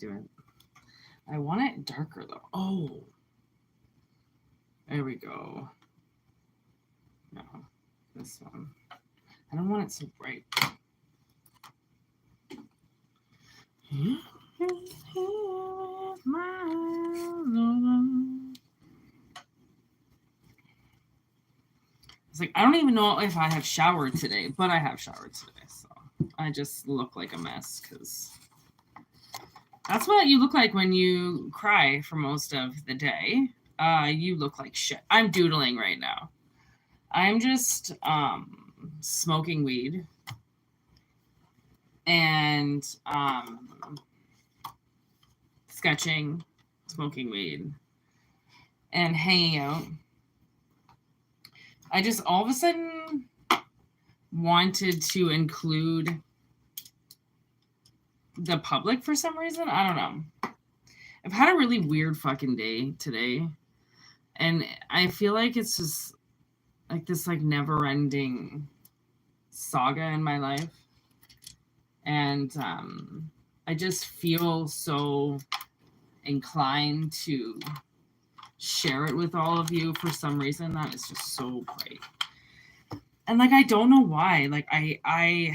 do it. I want it darker though. Oh, there we go. No, this one. I don't want it so bright. It's like, I don't even know if I have showered today, but I have showered today, so I just look like a mess because that's what you look like when you cry for most of the day. You look like shit. I'm doodling right now. I'm just smoking weed and sketching, smoking weed, and hanging out. I just all of a sudden wanted to include the public for some reason. I don't know. I've had a really weird fucking day today. And I feel like it's just like this like never-ending saga in my life. And I just feel so inclined to share it with all of you for some reason. That is just so great. And like, I don't know why. Like, I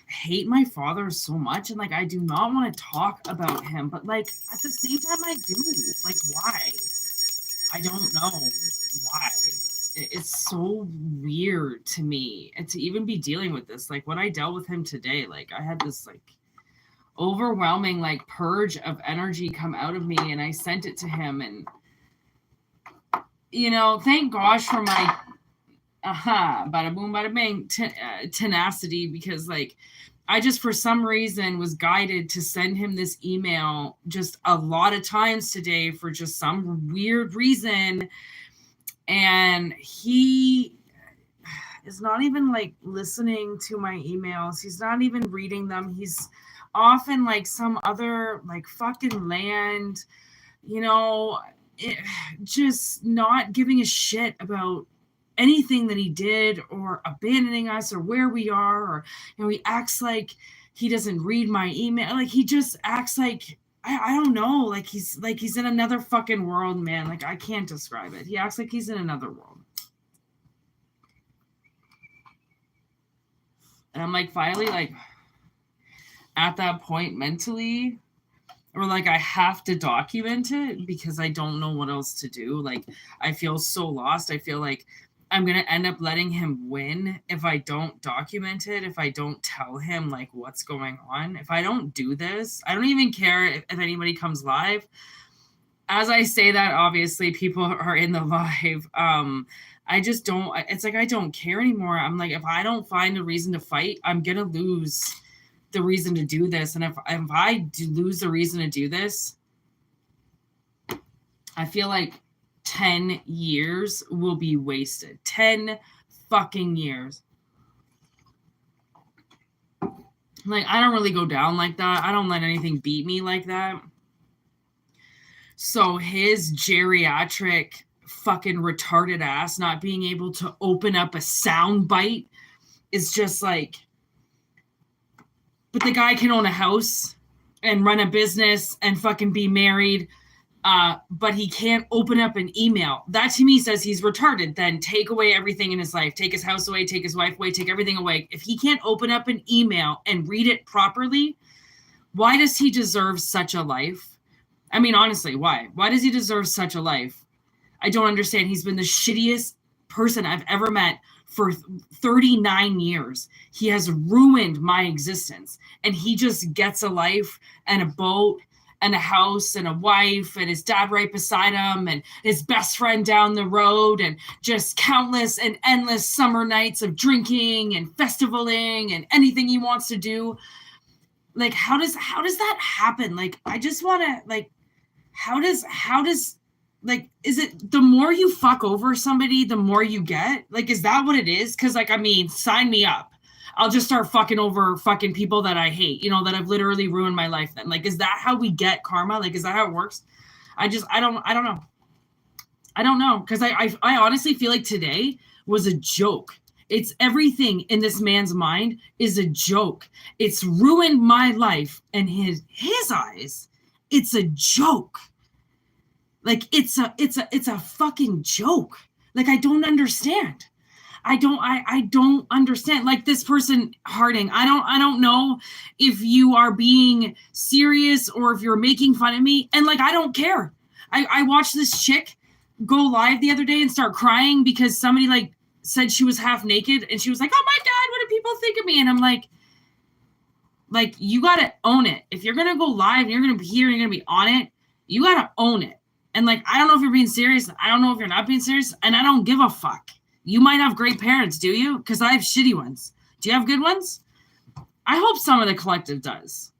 hate my father so much, and like, I do not want to talk about him, but like at the same time I do. Like, why? I don't know why. It's so weird to me, and to even be dealing with this, like when I dealt with him today, like I had this like overwhelming like purge of energy come out of me, and I sent it to him, and you know, thank gosh for my bada boom bada bang tenacity, because like I just for some reason was guided to send him this email just a lot of times today for just some weird reason, and he is not even like listening to my emails. He's not even reading them. He's often like some other like fucking land, you know, just not giving a shit about anything that he did, or abandoning us, or where we are, or you know, he acts like he doesn't read my email. Like he just acts like I don't know, like he's in another fucking world, man. Like I can't describe it. He acts like he's in another world. And I'm like finally like at that point mentally, or like I have to document it because I don't know what else to do. Like I feel so lost. I feel like I'm going to end up letting him win if I don't document it, if I don't tell him like what's going on. If I don't do this, I don't even care if anybody comes live. As I say that, obviously people are in the live. I just don't, it's like I don't care anymore. I'm like, if I don't find a reason to fight, I'm going to lose the reason to do this. And if I do lose the reason to do this, I feel like 10 years will be wasted. 10 fucking years. Like, I don't really go down like that. I don't let anything beat me like that. So his geriatric fucking retarded ass not being able to open up a sound bite is just like, but the guy can own a house and run a business and fucking be married, but he can't open up an email. That to me says he's retarded. Then take away everything in his life. Take his house away, take his wife away, take everything away. If he can't open up an email and read it properly, why does he deserve such a life? I mean, honestly, why? Why does he deserve such a life? I don't understand. He's been the shittiest person I've ever met for 39 years. He has ruined my existence, and he just gets a life and a boat and a house and a wife and his dad right beside him and his best friend down the road, and just countless and endless summer nights of drinking and festivaling and anything he wants to do. Like, how does that happen? Like, I just want to, like, how does like, is it the more you fuck over somebody, the more you get? Like, is that what it is? Because, like, I mean, sign me up. I'll just start fucking over fucking people that I hate, you know, that have literally ruined my life then. Like, is that how we get karma? Like, is that how it works? I don't know. I don't know. Because I honestly feel like today was a joke. It's everything in this man's mind is a joke. It's ruined my life in his eyes. it's a joke. Like, it's a fucking joke. Like, I don't understand. I don't understand. Like, this person, Harding, I don't know if you are being serious or if you're making fun of me. And like, I don't care. I watched this chick go live the other day and start crying because somebody like said she was half naked, and she was like, oh my God, what do people think of me? And I'm like, you got to own it. If you're going to go live and you're going to be here and you're going to be on it, you got to own it. And like, I don't know if you're being serious. I don't know if you're not being serious. And I don't give a fuck. You might have great parents, do you? Because I have shitty ones. Do you have good ones? I hope some of the collective does.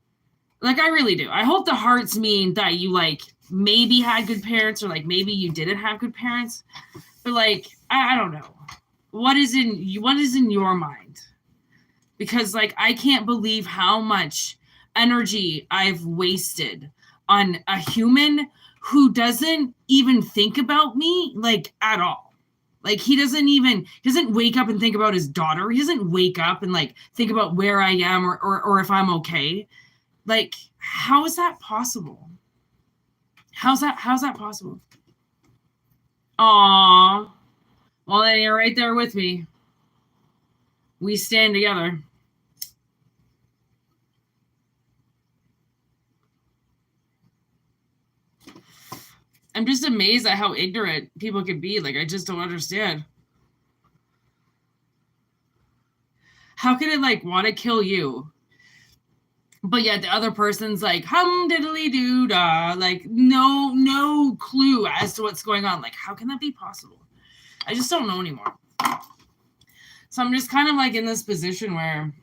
Like, I really do. I hope the hearts mean that you like maybe had good parents, or like maybe you didn't have good parents. But like, I don't know. What is in your mind? Because like, I can't believe how much energy I've wasted on a human who doesn't even think about me, like, at all. Like, he doesn't wake up and think about his daughter. He doesn't wake up and like think about where I am or if I'm okay. Like, how is that possible? How's that possible? Aw. Well, then you're right there with me. We stand together. I'm just amazed at how ignorant people can be. Like, I just don't understand. How can it like want to kill you? But yet the other person's like, hum diddly doo da, like no clue as to what's going on. Like, how can that be possible? I just don't know anymore. So I'm just kind of like in this position where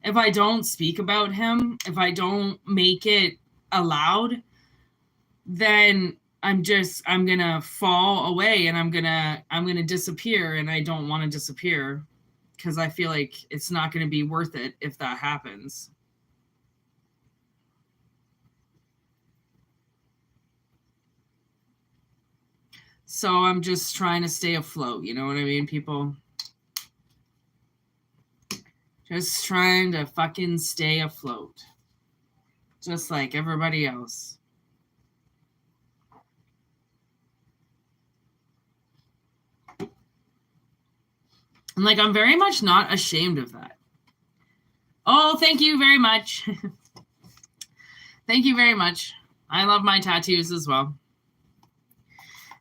if I don't speak about him, if I don't make it allowed, then I'm gonna fall away and I'm gonna disappear, and I don't want to disappear because I feel like it's not gonna be worth it if that happens. So I'm just trying to stay afloat, you know what I mean, people? Just trying to fucking stay afloat. Just like everybody else. And like, I'm very much not ashamed of that. Oh, thank you very much. Thank you very much. I love my tattoos as well.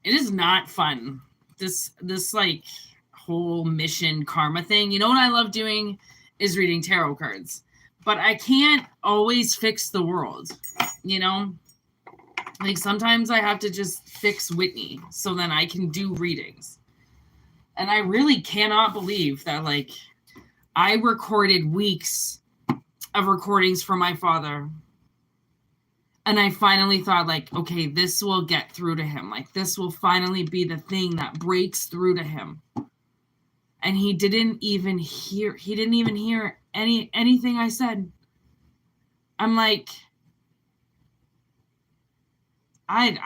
It is not fun. This like whole mission karma thing. You know what I love doing is reading tarot cards. But I can't always fix the world, you know? Like, sometimes I have to just fix Whitney so then I can do readings. And I really cannot believe that, like, I recorded weeks of recordings for my father. And I finally thought, like, okay, this will get through to him. Like, this will finally be the thing that breaks through to him. And he didn't even hear anything I said. I'm like, I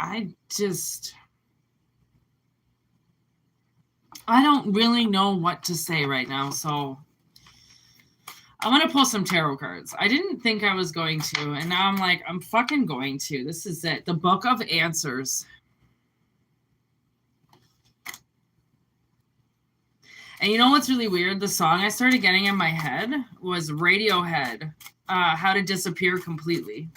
don't really know what to say right now, so I want to pull some tarot cards. I didn't think I was going to, and now I'm like, I'm fucking going to. This is it. The Book of Answers. And you know what's really weird? The song I started getting in my head was Radiohead, How to Disappear Completely.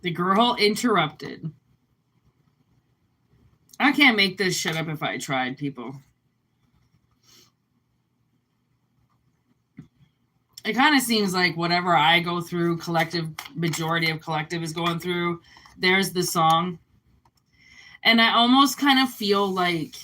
The girl interrupted. I can't make this shit up if I tried, people. It kind of seems like whatever I go through, majority of collective is going through, there's the song. And I almost kind of feel like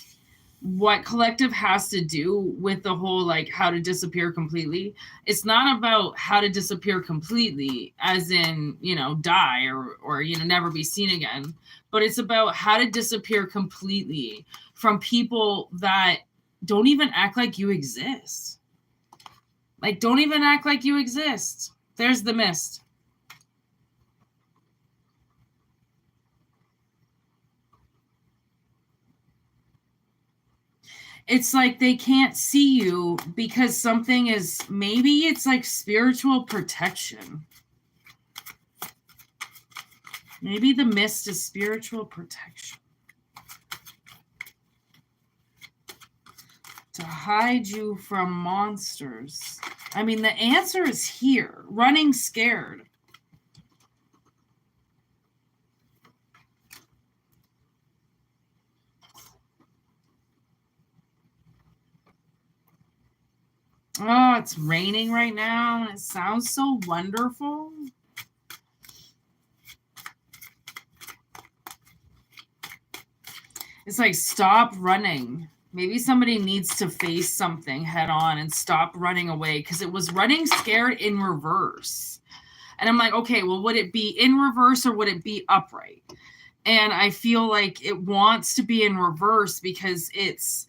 what collective has to do with the whole, like, how to disappear completely. It's not about how to disappear completely, as in, you know, die or, you know, never be seen again. But it's about how to disappear completely from people that don't even act like you exist. Like, don't even act like you exist. There's the mist. it's like they can't see you because something is, maybe it's like spiritual protection. Maybe the mist is spiritual protection. To hide you from monsters. I mean, the answer is here. Running scared. Oh, it's raining right now. It sounds so wonderful. It's like, stop running. Maybe somebody needs to face something head on and stop running away, because it was running scared in reverse. And I'm like, okay, well, would it be in reverse or would it be upright? And I feel like it wants to be in reverse because it's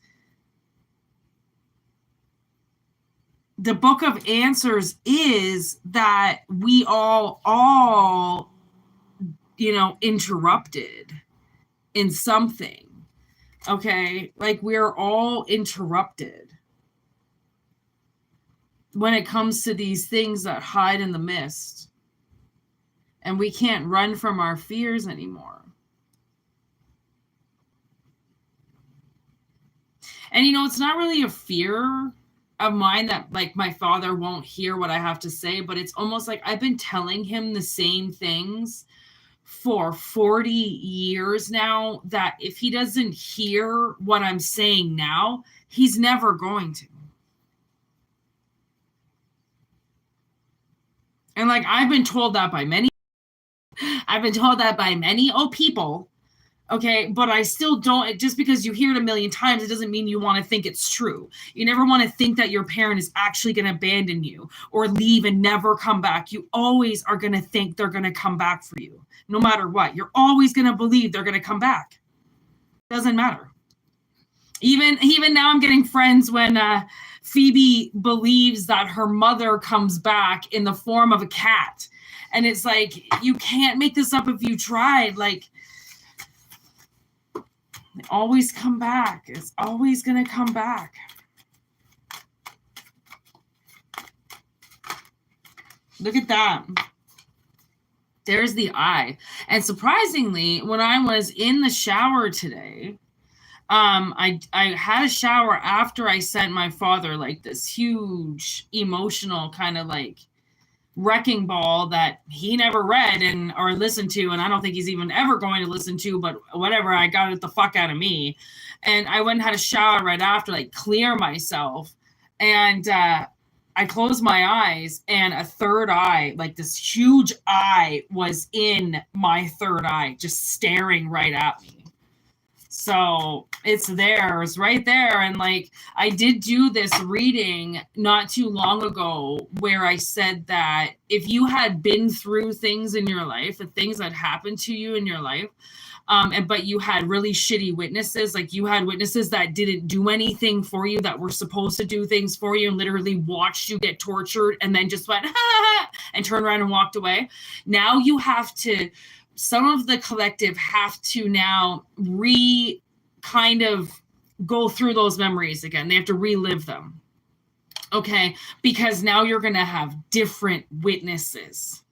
the Book of Answers is that we all, you know, interrupted in something. Okay, like we're all interrupted when it comes to these things that hide in the mist. And we can't run from our fears anymore. And, you know, it's not really a fear of mine that, like, my father won't hear what I have to say, but it's almost like I've been telling him the same things for 40 years now, that if he doesn't hear what I'm saying now, he's never going to. And like, I've been told that by many people. Okay, but I still don't, just because you hear it a million times, it doesn't mean you want to think it's true. You never want to think that your parent is actually going to abandon you or leave and never come back. You always are going to think they're going to come back for you, no matter what. You're always going to believe they're going to come back. Doesn't matter. Even now I'm getting friends when Phoebe believes that her mother comes back in the form of a cat. And it's like, you can't make this up if you tried. Like, they always come back. It's always going to come back. Look at that. There's the eye. And surprisingly, when I was in the shower today, I had a shower after I sent my father like this huge emotional kind of like wrecking ball that he never read and or listened to, and I don't think he's even ever going to listen to, but whatever, I got it the fuck out of me. And I went and had a shower right after, like clear myself, and I closed my eyes, and a third eye, like this huge eye, was in my third eye, just staring right at me. So it's there, it's right there. And like, I did do this reading not too long ago where I said that if you had been through things in your life, the things that happened to you in your life, but you had really shitty witnesses, like you had witnesses that didn't do anything for you, that were supposed to do things for you and literally watched you get tortured and then just went, and turned around and walked away. Now you have to, some of the collective have to now kind of go through those memories again. They have to relive them. Okay. Because now you're going to have different witnesses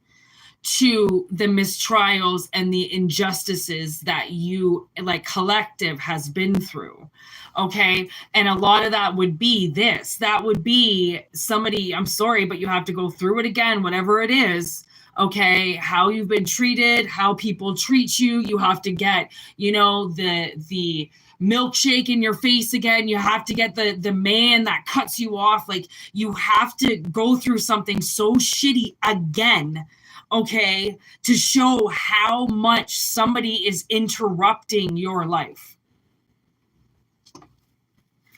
to the mistrials and the injustices that you, like, collective has been through. Okay. And a lot of that would be this. That would be somebody, I'm sorry, but you have to go through it again, whatever it is. Okay, how you've been treated, how people treat you. You have to get, you know, the milkshake in your face again. You have to get the man that cuts you off. Like, you have to go through something so shitty again, okay, to show how much somebody is interrupting your life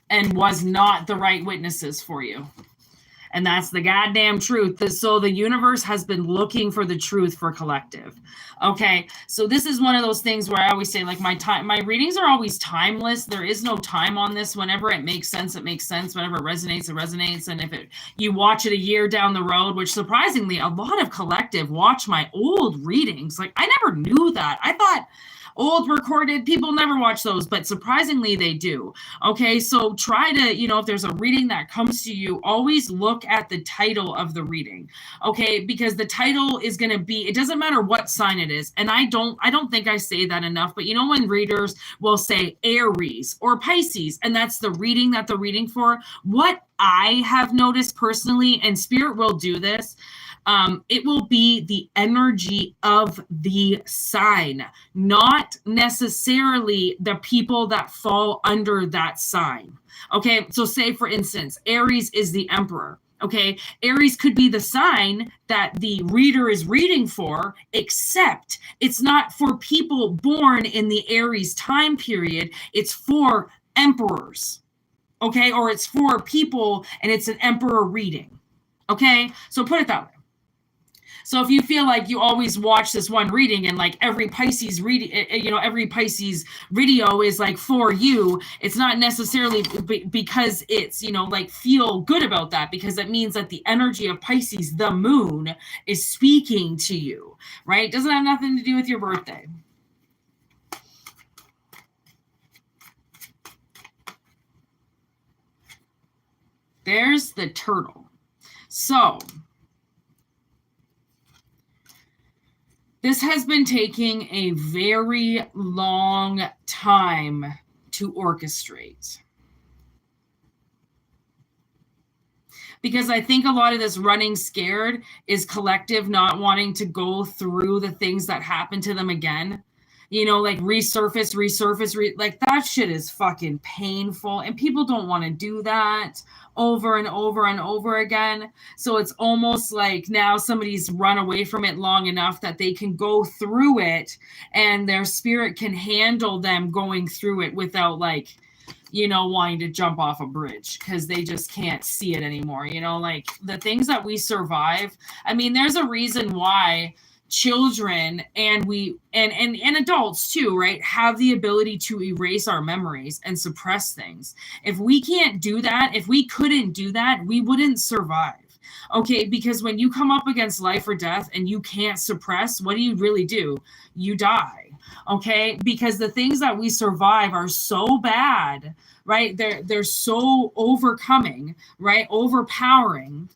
and was not the right witnesses for you. And that's the goddamn truth. So the universe has been looking for the truth for collective. Okay. So this is one of those things where I always say, like, my readings are always timeless. There is no time on this. Whenever it makes sense, it makes sense. Whenever it resonates, it resonates. And if you watch it a year down the road, which surprisingly, a lot of collective watch my old readings. Like, I never knew that. I thought old recorded, people never watch those, but surprisingly they do. Okay, so try to, if there's a reading that comes to you, always look at the title of the reading. Okay, because the title is going to be, it doesn't matter what sign it is. And I don't think I say that enough, but when readers will say Aries or Pisces, and that's the reading that they're reading for, what I have noticed personally, and Spirit will do this, it will be the energy of the sign, not necessarily the people that fall under that sign. Okay, so say for instance, Aries is the emperor. Okay, Aries could be the sign that the reader is reading for, except it's not for people born in the Aries time period. It's for emperors. Okay, or it's for people and it's an emperor reading. Okay, so put it that way. So if you feel like you always watch this one reading and like every Pisces reading, every Pisces video is like for you, it's not necessarily because it's, like feel good about that, because it means that the energy of Pisces, the moon, is speaking to you, right? It doesn't have nothing to do with your birthday. There's the turtle. So this has been taking a very long time to orchestrate. Because I think a lot of this running scared is collective not wanting to go through the things that happened to them again. Like resurface, like that shit is fucking painful. And people don't want to do that over and over and over again. So it's almost like now somebody's run away from it long enough that they can go through it and their spirit can handle them going through it without wanting to jump off a bridge because they just can't see it anymore. Like the things that we survive. I mean, there's a reason why children and adults too, right, have the ability to erase our memories and suppress things. If we can't do that, if we couldn't do that, we wouldn't survive. Okay, because when you come up against life or death and you can't suppress, what do you really do? You die. Okay, because the things that we survive are so bad, right? They're so overcoming, right? Overpowering,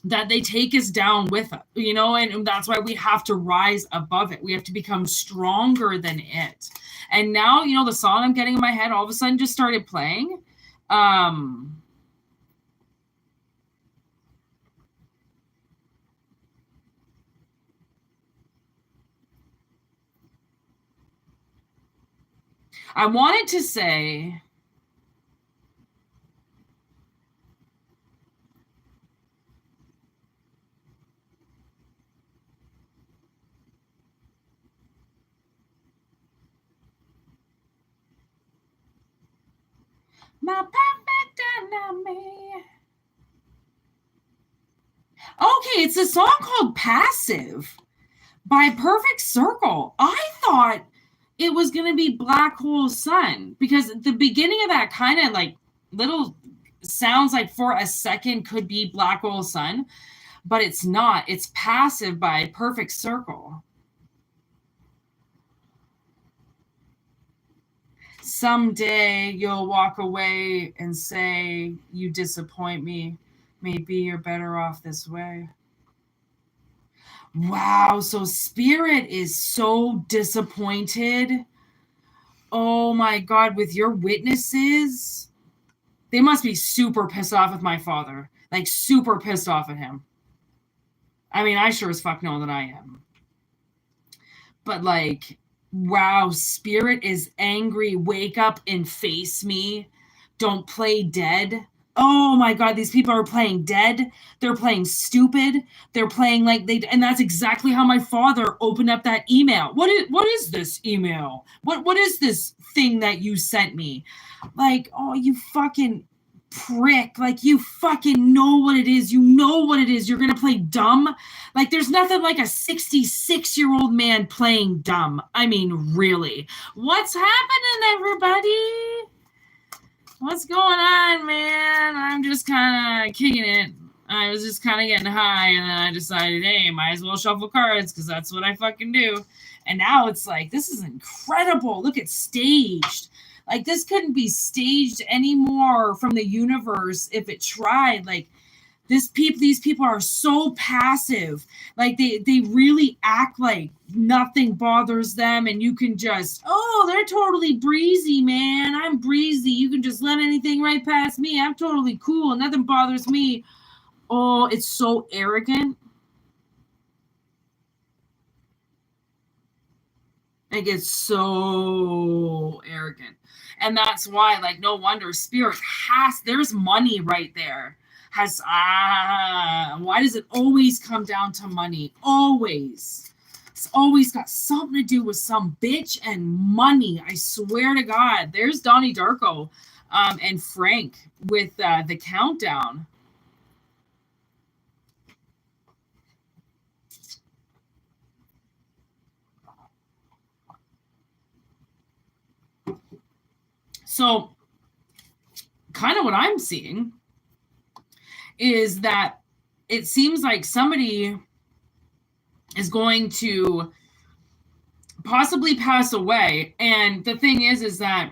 that they take us down with it, and that's why we have to rise above it. We have to become stronger than it. And now, the song I'm getting in my head all of a sudden just started playing. I wanted to say, my perfect enemy. Okay, it's a song called Passive by Perfect Circle. I thought it was going to be Black Hole Sun, because the beginning of that kind of like little sounds like for a second could be Black Hole Sun, but it's not. It's Passive by Perfect Circle. Someday you'll walk away and say, you disappoint me. Maybe you're better off this way. Wow, so Spirit is so disappointed. Oh my God, with your witnesses. They must be super pissed off with my father. Like super pissed off at him. I mean, I sure as fuck know that I am. But like, wow, Spirit is angry. Wake up and face me. Don't play dead. Oh my God, these people are playing dead. They're playing stupid. They're playing like and that's exactly how my father opened up that email. What is this email? What is this thing that you sent me? Like, oh, you fucking prick. Like, you fucking know what it is. You know what it is. You're going to play dumb. Like, there's nothing like a 66-year-old man playing dumb. I mean, really. What's happening, everybody? What's going on, man? I'm just kind of kicking it. I was just kind of getting high, and then I decided, hey, might as well shuffle cards, because that's what I fucking do. And now it's like, this is incredible. Look, it's staged. Like, this couldn't be staged anymore from the universe if it tried. Like, these people are so passive. Like, they really act like nothing bothers them, and you can just, oh, they're totally breezy, man. I'm breezy. You can just let anything right past me. I'm totally cool. Nothing bothers me. Oh, it's so arrogant. It gets so arrogant. And that's why, like, no wonder spirit there's money right there. Why does it always come down to money? Always. It's always got something to do with some bitch and money. I swear to God. There's Donnie Darko and Frank with the countdown. So, kind of what I'm seeing is that it seems like somebody is going to possibly pass away. And the thing is that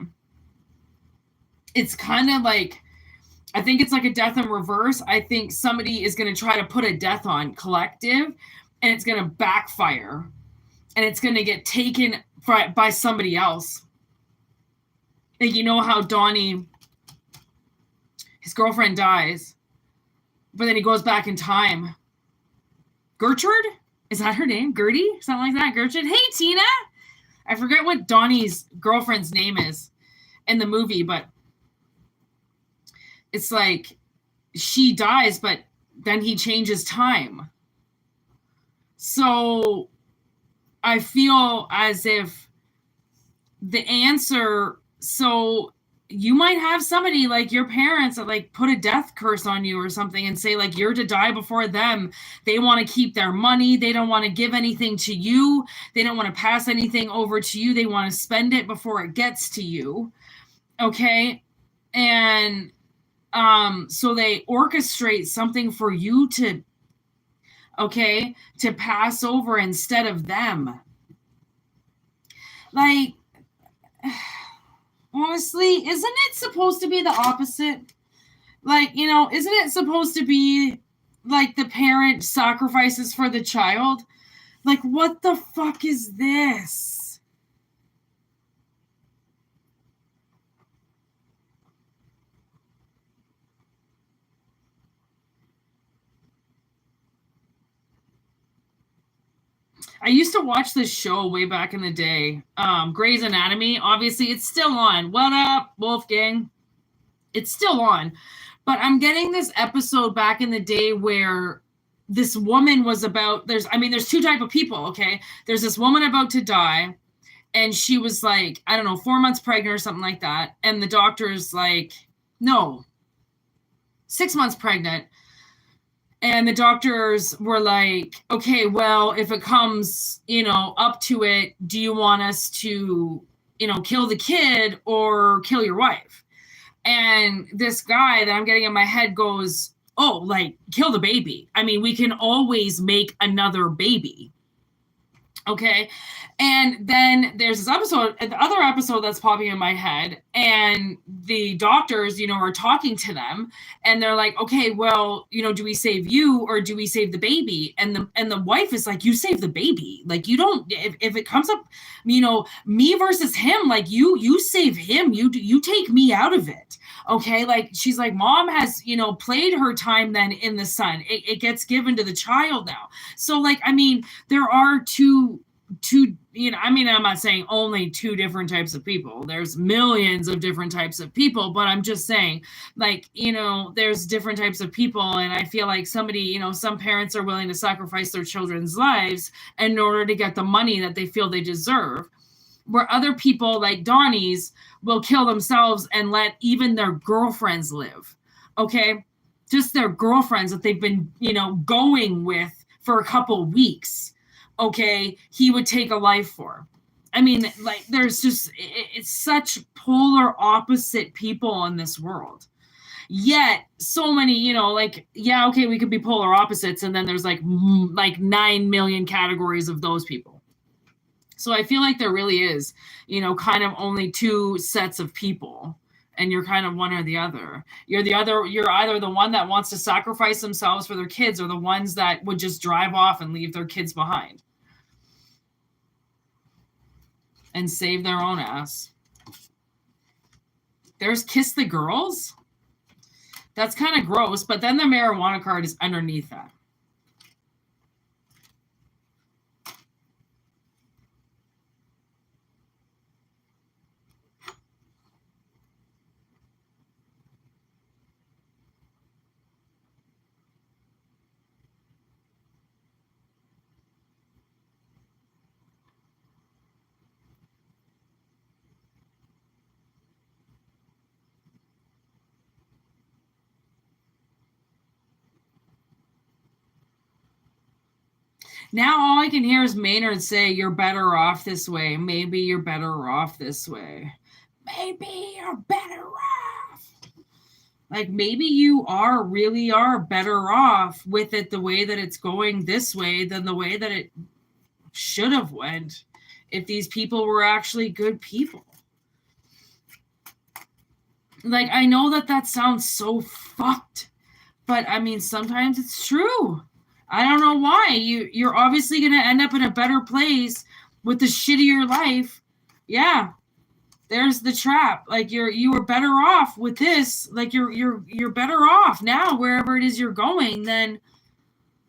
it's kind of like, I think it's like a death in reverse. I think somebody is going to try to put a death on collective, and it's going to backfire, and it's going to get taken by somebody else. And you know how Donnie, his girlfriend dies, but then he goes back in time. Gertrude? Is that her name? Gertie? Something like that. Gertrude. Hey, Tina. I forget what Donnie's girlfriend's name is in the movie, but it's like she dies, but then he changes time. So I feel as if the answer, so you might have somebody like your parents that like put a death curse on you or something and say like you're to die before them. They want to keep their money. They don't want to give anything to you. They don't want to pass anything over to you. They want to spend it before it gets to you. Okay. And so they orchestrate something for you to pass over instead of them. Like, honestly, isn't it supposed to be the opposite? Like, isn't it supposed to be like the parent sacrifices for the child? Like, what the fuck is this? I used to watch this show way back in the day, Grey's Anatomy. Obviously, it's still on. What up, Wolfgang? It's still on. But I'm getting this episode back in the day where this woman was about, there's two types of people, okay? There's this woman about to die, and she was like, I don't know, 4 months pregnant or something like that. And the doctor's like, no, 6 months pregnant. And the doctors were like, okay, well, if it comes, up to it, do you want us to, kill the kid or kill your wife? And this guy that I'm getting in my head goes, oh, like, kill the baby. I mean, we can always make another baby. Okay. And then there's this episode, the other episode that's popping in my head, and the doctors, are talking to them, and they're like, okay, well, do we save you or do we save the baby? And the wife is like, you save the baby. Like, you don't, if it comes up, me versus him, like you save him, you take me out of it. Okay. Like, she's like, mom has, played her time then in the sun. It gets given to the child now. So like, there are two, I'm not saying only two different types of people. There's millions of different types of people, but I'm just saying, like, there's different types of people. And I feel like somebody, some parents are willing to sacrifice their children's lives in order to get the money that they feel they deserve, where other people like Donnie's will kill themselves and let even their girlfriends live. Okay. Just their girlfriends that they've been, going with for a couple weeks. Okay, he would take a life for. Like, there's just, it's such polar opposite people in this world. Yet, so many, okay, we could be polar opposites, and then there's like 9 million categories of those people. So I feel like there really is, you know, kind of only two sets of people, and you're kind of one or the other. You're either the one that wants to sacrifice themselves for their kids, or the ones that would just drive off and leave their kids behind and save their own ass. There's Kiss the Girls. That's kind of gross, but then the marijuana card is underneath that. Now all I can hear is Maynard say, "You're better off this way. Maybe you're better off this way. Maybe you're better off." Like, maybe you really are better off with it the way that it's going this way than the way that it should have went if these people were actually good people. Like, I know that sounds so fucked, but I mean, sometimes it's true. I don't know why. You're obviously going to end up in a better place with the shittier life. Yeah. There's the trap. Like, you were better off with this. Like, you're better off now wherever it is you're going than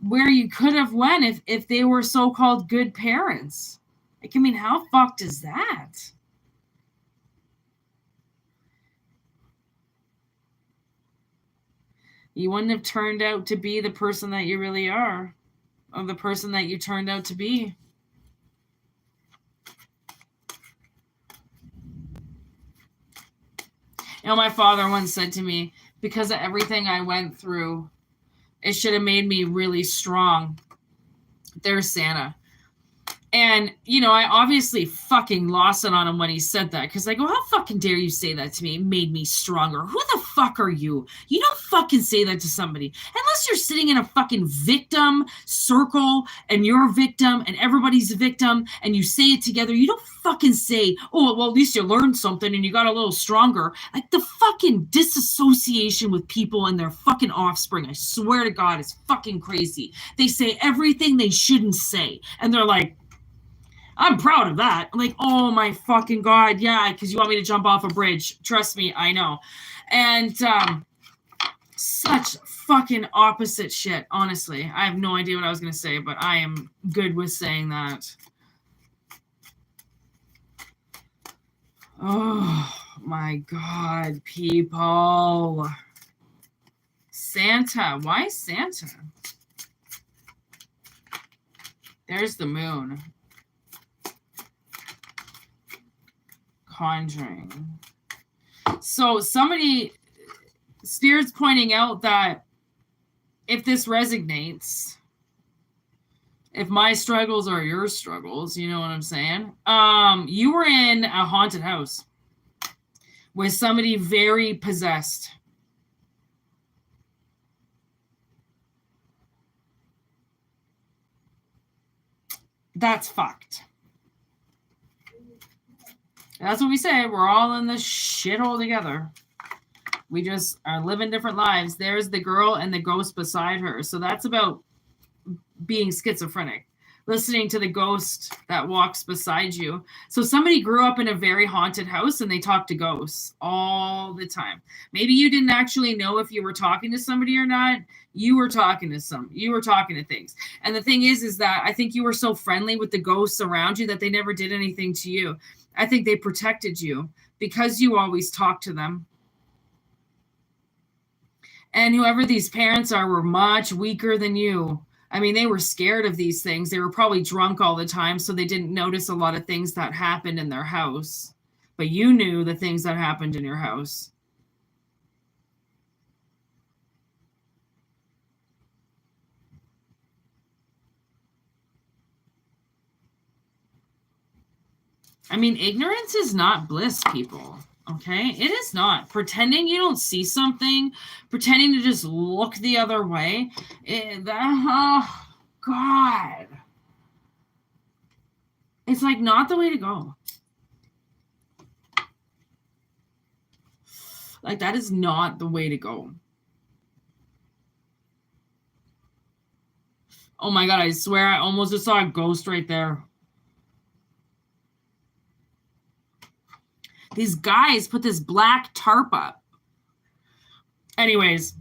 where you could have went if they were so-called good parents. Like, I mean, how fucked is that? You wouldn't have turned out to be the person that you really are, or the person that you turned out to be. You know, my father once said to me, because of everything I went through, it should have made me really strong. There's Santa. And, you know, I obviously fucking lost it on him when he said that. Because I go, how fucking dare you say that to me? It made me stronger. Who the fuck are you? You don't fucking say that to somebody. Unless you're sitting in a fucking victim circle and you're a victim and everybody's a victim and you say it together. You don't fucking say, oh, well, at least you learned something and you got a little stronger. Like, the fucking disassociation with people and their fucking offspring, I swear to God, is fucking crazy. They say everything they shouldn't say. And they're like, I'm proud of that. I'm like, oh my fucking God. Yeah, because you want me to jump off a bridge. Trust me, I know. And such fucking opposite shit, honestly. I have no idea what I was going to say, but I am good with saying that. Oh my God, people. Santa. Why Santa? There's the moon. Conjuring. So Spirit's pointing out that if this resonates, if my struggles are your struggles, you know what I'm saying? You were in a haunted house with somebody very possessed. That's fucked. That's what we say. We're all in this shithole together. We just are living different lives. There's the girl and the ghost beside her. So that's about being schizophrenic, listening to the ghost that walks beside you. So somebody grew up in a very haunted house and they talk to ghosts all the time. Maybe you didn't actually know if you were talking to somebody or not. You were talking to things. And the thing is that I think you were so friendly with the ghosts around you that they never did anything to you. I think they protected you because you always talked to them. And whoever these parents are were much weaker than you. I mean, they were scared of these things. They were probably drunk all the time, so they didn't notice a lot of things that happened in their house. But you knew the things that happened in your house. I mean, ignorance is not bliss, people. Okay? It is not. Pretending you don't see something, pretending to just look the other way. Oh, God. It's like not the way to go. Like that is not the way to go. Oh my God, I swear I almost just saw a ghost right there. These guys put this black tarp up. Anyways,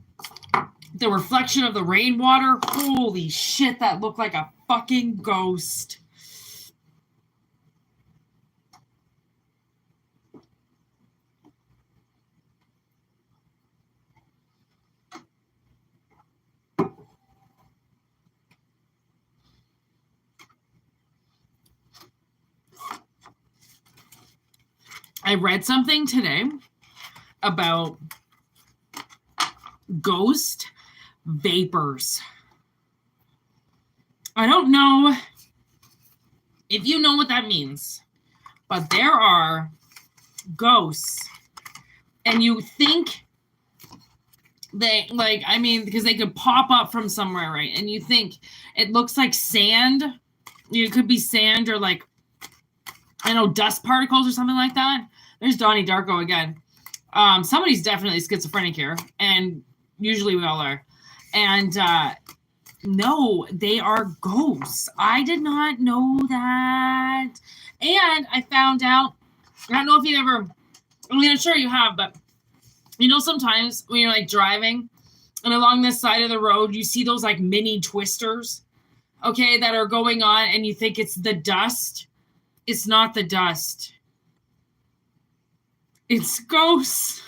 the reflection of the rainwater. Holy shit, that looked like a fucking ghost. I read something today about ghost vapors. I don't know if you know what that means, but there are ghosts, and you think they, like, I mean, because they could pop up from somewhere, right? And you think it looks like sand. It could be sand or like, I know, dust particles or something like that. There's Donnie Darko again. Somebody's definitely schizophrenic here, and usually we all are. And no, they are ghosts. I did not know that. And I found out, I don't know if you ever, I mean, I'm sure you have, but you know, sometimes when you're like driving and along this side of the road, you see those like mini twisters, okay, that are going on, and you think it's the dust. It's not the dust. It's ghosts.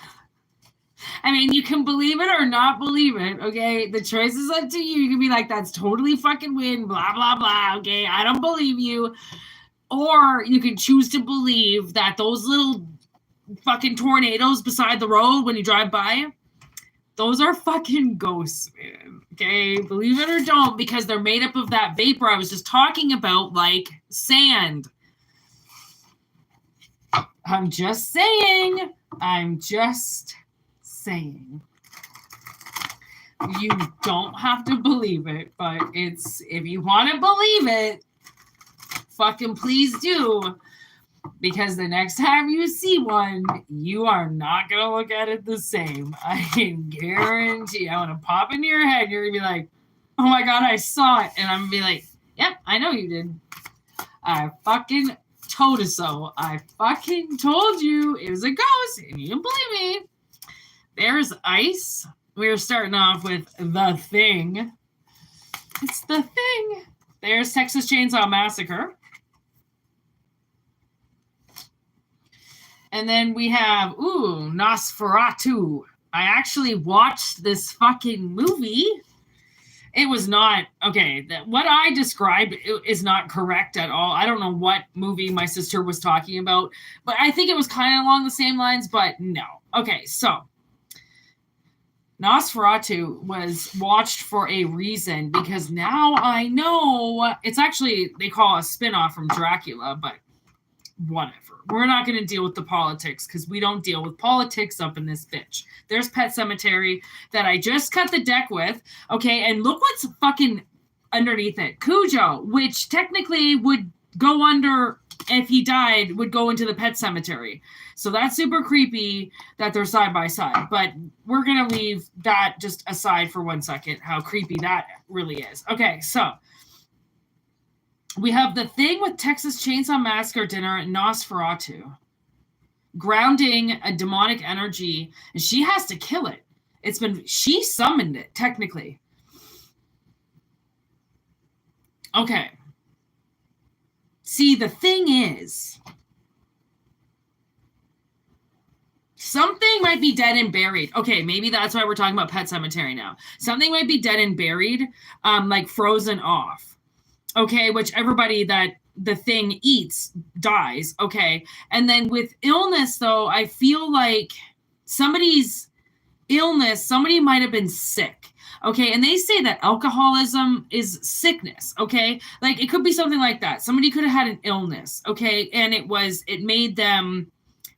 I mean, you can believe it or not believe it, okay? The choice is up to you. You can be like, that's totally fucking wind, blah, blah, blah, okay? I don't believe you. Or you can choose to believe that those little fucking tornadoes beside the road when you drive by, those are fucking ghosts, man, okay? Believe it or don't, because they're made up of that vapor I was just talking about, like sand. I'm just saying. I'm just saying. You don't have to believe it, but it's, if you want to believe it, fucking please do. Because the next time you see one, you are not going to look at it the same. I can guarantee. I'm going to pop into your head. You're going to be like, oh my God, I saw it. And I'm going to be like, yep, I know you did. I fucking told us so. I fucking told you it was a ghost, and you didn't believe me. There's ice. We're starting off with The Thing. It's The Thing. There's Texas Chainsaw Massacre. And then we have, Nosferatu. I actually watched this fucking movie. It was not, okay, what I described is not correct at all. I don't know what movie my sister was talking about, but I think it was kind of along the same lines, but no. Okay, so Nosferatu was watched for a reason, because now I know it's actually, they call a spinoff from Dracula, but whatever. We're not going to deal with the politics, because we don't deal with politics up in this bitch. There's Pet Sematary that I just cut the deck with. Okay, and look what's fucking underneath it. Cujo, which technically would go under, if he died, would go into the Pet Sematary. So that's super creepy that they're side by side. But we're going to leave that just aside for 1 second, how creepy that really is. Okay, so we have The Thing with Texas Chainsaw Massacre dinner at Nosferatu. Grounding a demonic energy, and she has to kill it. She summoned it, technically. Okay. See, the thing is, something might be dead and buried. Okay, maybe that's why we're talking about Pet Sematary now. Something might be dead and buried, like frozen off. Okay, which everybody that the thing eats dies. Okay, and then with illness, though, I feel like somebody's illness, somebody might have been sick. Okay, and they say that alcoholism is sickness. Okay, like it could be something like that. Somebody could have had an illness. Okay, and it made them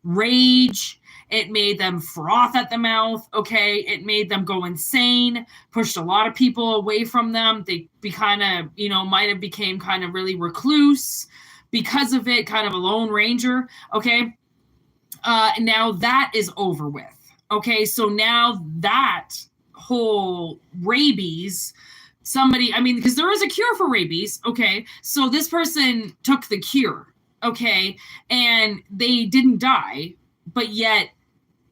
rage. It made them froth at the mouth, okay? It made them go insane, pushed a lot of people away from them. They be kind of, might have became kind of really recluse, because of it, kind of a lone ranger. Okay. Now that is over with. Okay. So now that whole rabies, because there is a cure for rabies. Okay. So this person took the cure. Okay. And they didn't die, but yet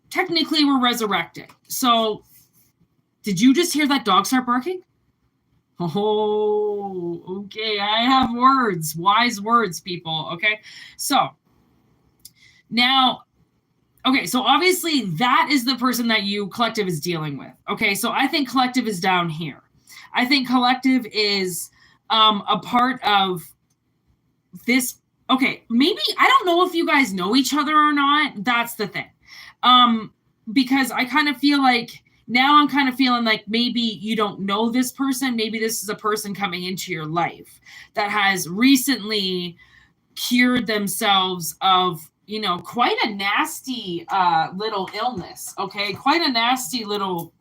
technically were resurrected. So did you just hear that dog start barking? Oh, okay. I have words, wise words, people. Okay. So now, okay. So obviously that is the person that collective is dealing with. Okay. So I think collective is down here. I think collective is a part of this. Okay. Maybe, I don't know if you guys know each other or not. That's the thing. Because I kind of feel like, now I'm kind of feeling like maybe you don't know this person. Maybe this is a person coming into your life that has recently cured themselves of, quite a nasty little illness. Okay. Quite a nasty little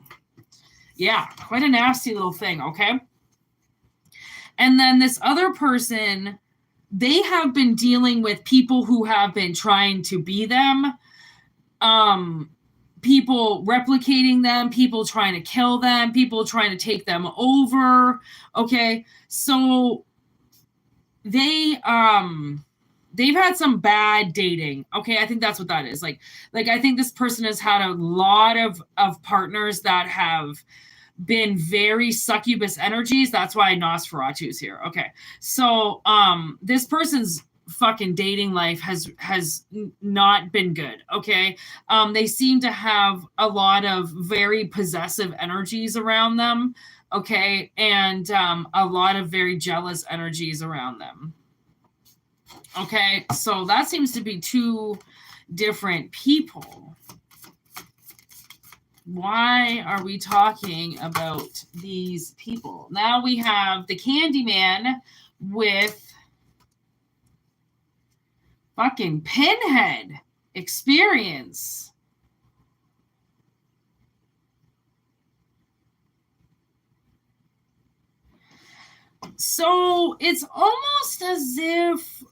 thing. Okay. And then this other person, they have been dealing with people who have been trying to be them. People replicating them, people trying to kill them, people trying to take them over. Okay. So they've had some bad dating. Okay. I think that's what that is. Like I think this person has had a lot of partners that have been very succubus energies. That's why Nosferatu's here. Okay. So this person's fucking dating life has not been good. Okay. They seem to have a lot of very possessive energies around them. Okay. And a lot of very jealous energies around them. Okay. So that seems to be two different people. Why are we talking about these people? Now we have the Candyman with fucking Pinhead experience. So it's almost as if,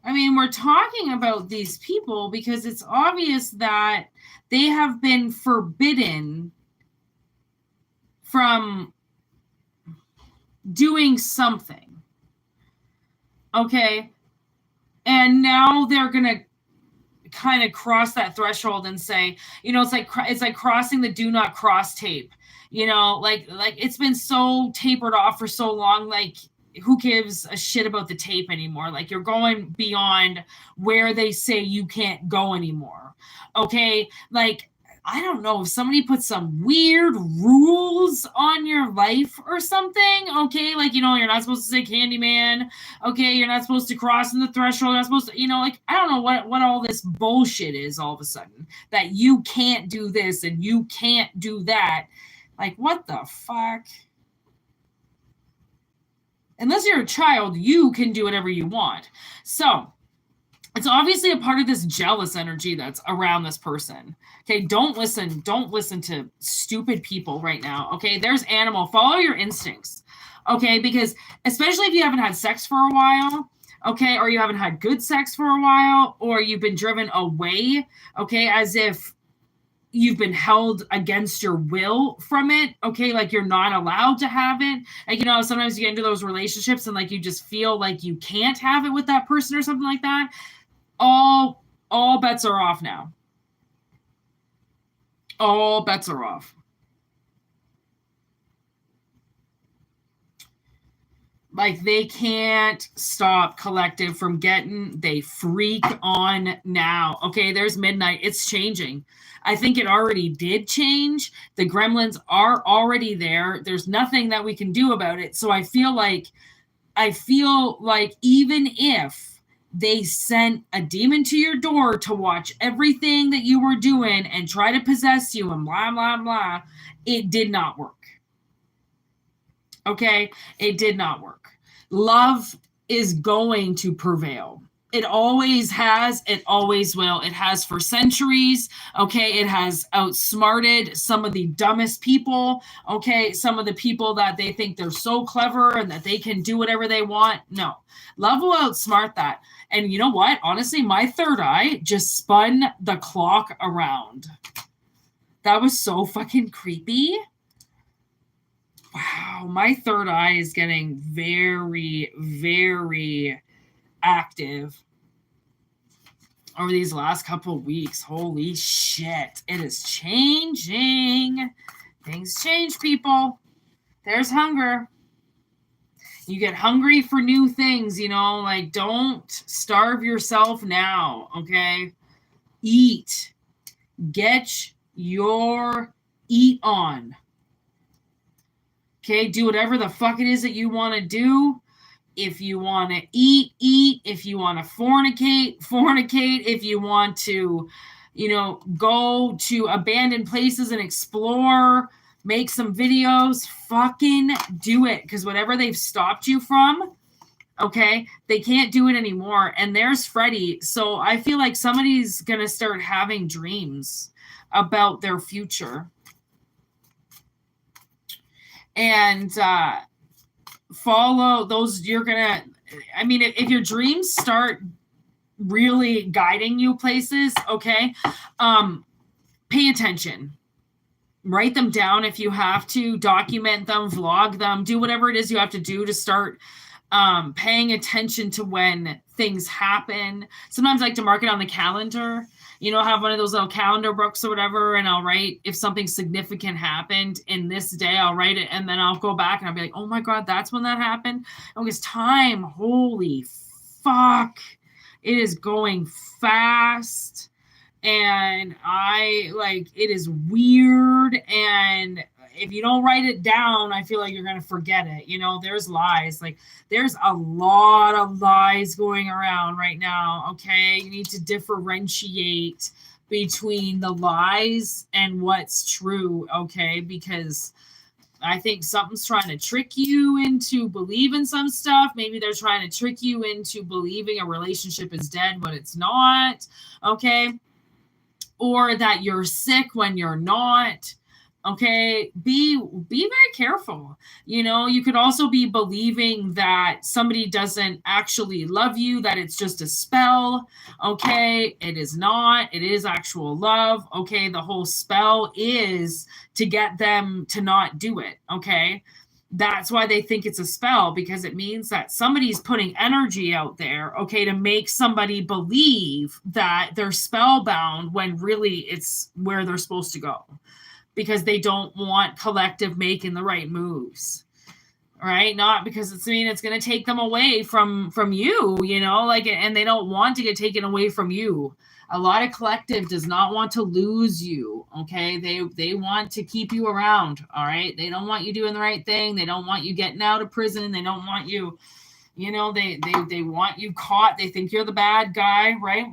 we're talking about these people because it's obvious that they have been forbidden from doing something. Okay. And now they're going to kind of cross that threshold and say, it's like crossing the do not cross tape, like it's been so tapered off for so long. Like, who gives a shit about the tape anymore? Like, you're going beyond where they say you can't go anymore. Okay. Like, I don't know if somebody put some weird rules on your life or something. Okay. Like, you're not supposed to say Candyman. Okay. You're not supposed to cross in the threshold. You're not supposed to, I don't know what all this bullshit is all of a sudden, that you can't do this and you can't do that. Like, what the fuck? Unless you're a child, you can do whatever you want. So it's obviously a part of this jealous energy that's around this person. Okay, don't listen to stupid people right now. Okay, there's animal. Follow your instincts. Okay, because especially if you haven't had sex for a while, okay, or you haven't had good sex for a while, or you've been driven away, okay, as if you've been held against your will from it. Okay, like you're not allowed to have it. Like, sometimes you get into those relationships and like you just feel like you can't have it with that person or something like that. All bets are off now. All bets are off. Like, they can't stop collective from they freak on now. Okay, there's midnight. It's changing. I think it already did change. The gremlins are already there. There's nothing that we can do about it. So I feel like even if they sent a demon to your door to watch everything that you were doing and try to possess you and blah, blah, blah, it did not work. Okay? It did not work. Love is going to prevail. It always has. It always will. It has for centuries. Okay. It has outsmarted some of the dumbest people. Okay. Some of the people that they think they're so clever and that they can do whatever they want. No. Love will outsmart that. And you know what? Honestly, my third eye just spun the clock around. That was so fucking creepy. Wow. My third eye is getting very, very active over these last couple of weeks. Holy shit. It is changing. Things change, people. There's hunger. You get hungry for new things, you know, like don't starve yourself now, okay? Eat. Get your eat on. Okay, do whatever the fuck it is that you want to do. If you want to eat, eat. If you want to fornicate, fornicate. If you want to, you know, go to abandoned places and explore, make some videos, fucking do it. Because whatever they've stopped you from, okay, they can't do it anymore. And there's Freddie. So I feel like somebody's going to start having dreams about their future. And follow those. You're gonna, I mean, if your dreams start really guiding you places, okay, pay attention. Write them down if you have to, document them, vlog them, do whatever it is you have to do to start paying attention to when things happen. Sometimes I like to mark it on the calendar. You know, have one of those little calendar books or whatever, and I'll write if something significant happened in this day, I'll write it, and then I'll go back and I'll be like, oh my God, that's when that happened. And because time, holy fuck, it is going fast. And it is weird. And if you don't write it down, I feel like you're going to forget it. You know, there's lies. Like, there's a lot of lies going around right now. Okay. You need to differentiate between the lies and what's true. Okay. Because I think something's trying to trick you into believing some stuff. Maybe they're trying to trick you into believing a relationship is dead when it's not. Okay. Or that you're sick when you're not. Okay, be very careful. You know, you could also be believing that somebody doesn't actually love you, that it's just a spell. Okay, it is not. It is actual love. Okay, the whole spell is to get them to not do it. Okay, that's why they think it's a spell, because it means that somebody's putting energy out there, okay, to make somebody believe that they're spellbound when really it's where they're supposed to go. Because they don't want collective making the right moves, right? Not because it's going to take them away from you, you know, like, and they don't want to get taken away from you. A lot of collective does not want to lose you. Okay. They want to keep you around. All right. They don't want you doing the right thing. They don't want you getting out of prison. They don't want you, you know, they want you caught. They think you're the bad guy, right?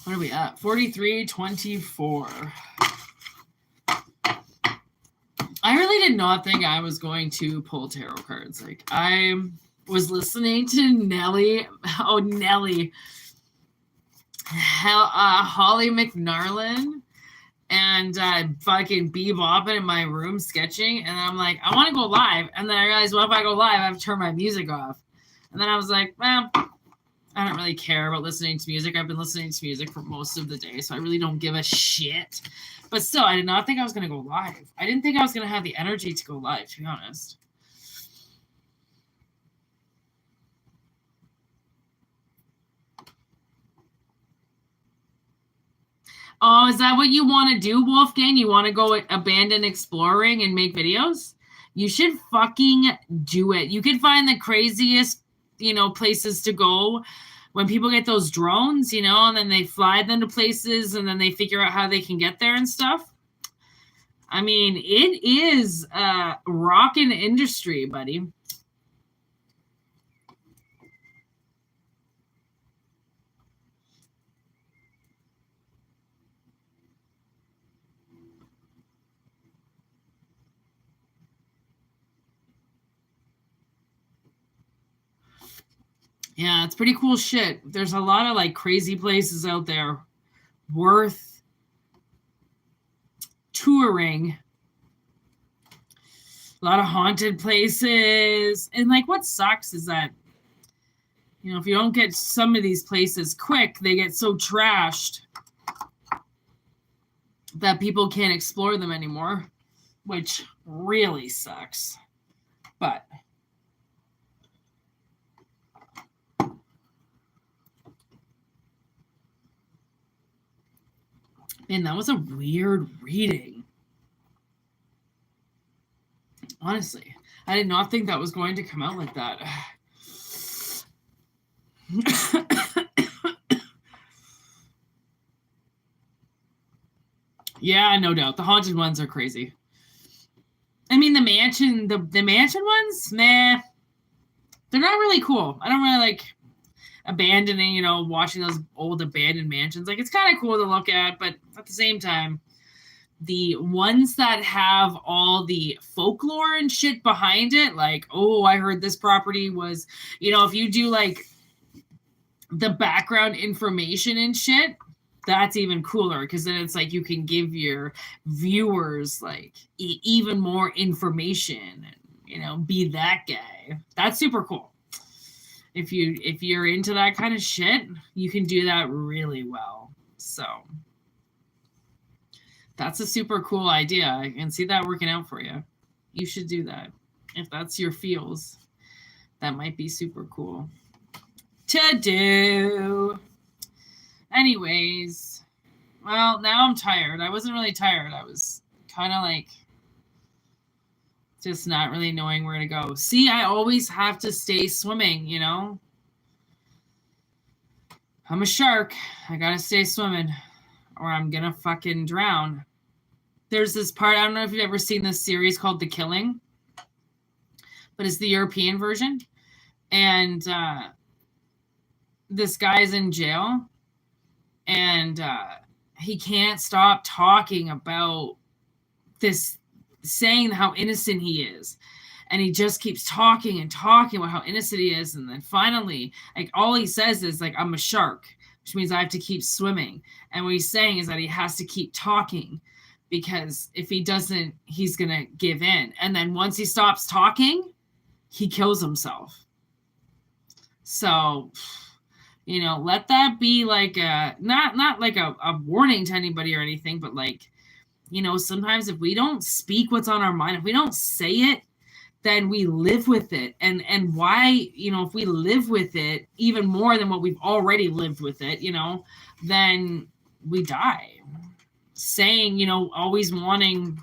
What are we at? 43-24. I really did not think I was going to pull tarot cards. Like, I was listening to Nelly. Oh, Nelly. Holly McNarlin. And fucking bebopping in my room sketching. And I'm like, I want to go live. And then I realized, well, if I go live, I have to turn my music off. And then I was like, well, I don't really care about listening to music. I've been listening to music for most of the day, so I really don't give a shit. But still, I did not think I was going to go live. I didn't think I was going to have the energy to go live, to be honest. Oh, is that what you want to do, Wolfgang? You want to go abandoned exploring and make videos? You should fucking do it. You could find the craziest, you know, places to go when people get those drones, you know, and then they fly them to places and then they figure out how they can get there and stuff. I mean, it is a rockin' industry, buddy. Yeah, it's pretty cool shit. There's a lot of like crazy places out there worth touring. A lot of haunted places. And like what sucks is that, you know, if you don't get some of these places quick, they get so trashed that people can't explore them anymore, which really sucks. But man, that was a weird reading. Honestly, I did not think that was going to come out like that. Yeah, no doubt. The haunted ones are crazy. I mean, the mansion ones, nah, they're not really cool. I don't really like abandoning, you know, watching those old abandoned mansions. Like, it's kind of cool to look at, but at the same time, the ones that have all the folklore and shit behind it, like, oh, I heard this property was, you know, if you do like the background information and shit, that's even cooler because then it's like you can give your viewers like even more information and, you know, be that guy. That's super cool. If you're into that kind of shit, you can do that really well. So that's a super cool idea. I can see that working out for you. You should do that. If that's your feels, that might be super cool to do. Anyways, well, now I'm tired. I wasn't really tired. I was kind of like just not really knowing where to go. See, I always have to stay swimming, you know? I'm a shark. I gotta stay swimming or I'm gonna fucking drown. There's this part, I don't know if you've ever seen this series called The Killing, but it's the European version. And this guy's in jail and he can't stop talking about this, saying how innocent he is. And he just keeps talking and talking about how innocent he is. And then finally, like, all he says is like, I'm a shark, which means I have to keep swimming. And what he's saying is that he has to keep talking because if he doesn't, he's going to give in. And then once he stops talking, he kills himself. So, you know, let that be like a, not like a warning to anybody or anything, but like, you know, sometimes if we don't speak what's on our mind, if we don't say it, then we live with it. And why, you know, if we live with it even more than what we've already lived with it, you know, then we die. Saying, you know, always wanting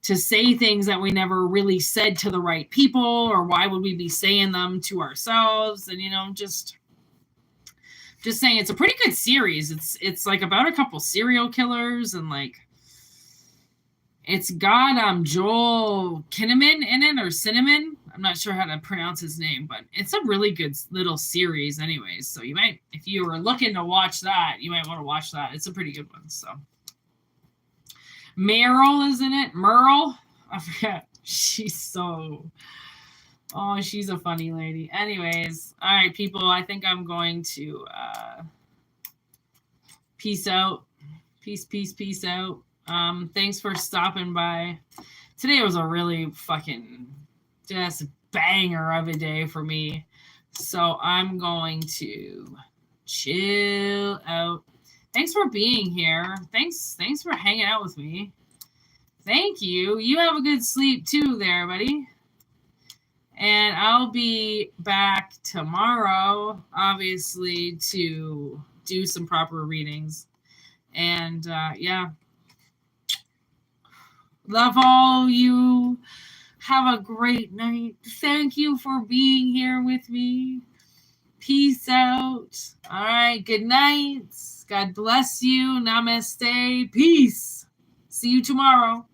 to say things that we never really said to the right people, or why would we be saying them to ourselves? And, you know, just saying, it's a pretty good series. It's like about a couple serial killers and like, it's got Joel Kinnaman in it, or Cinnamon. I'm not sure how to pronounce his name, but it's a really good little series anyways. So you might, if you were looking to watch that, you might want to watch that. It's a pretty good one. So Meryl is in it. Merle? I forget. She's a funny lady. Anyways, all right, people, I think I'm going to peace out. Peace out. Thanks for stopping by. Today was a really fucking just banger of a day for me. So I'm going to chill out. Thanks for being here. Thanks for hanging out with me. Thank you. You have a good sleep too there, buddy. And I'll be back tomorrow, obviously, to do some proper readings. And yeah. Love all you. Have a great night. Thank you for being here with me. Peace out. All right. Good night. God bless you. Namaste. Peace. See you tomorrow.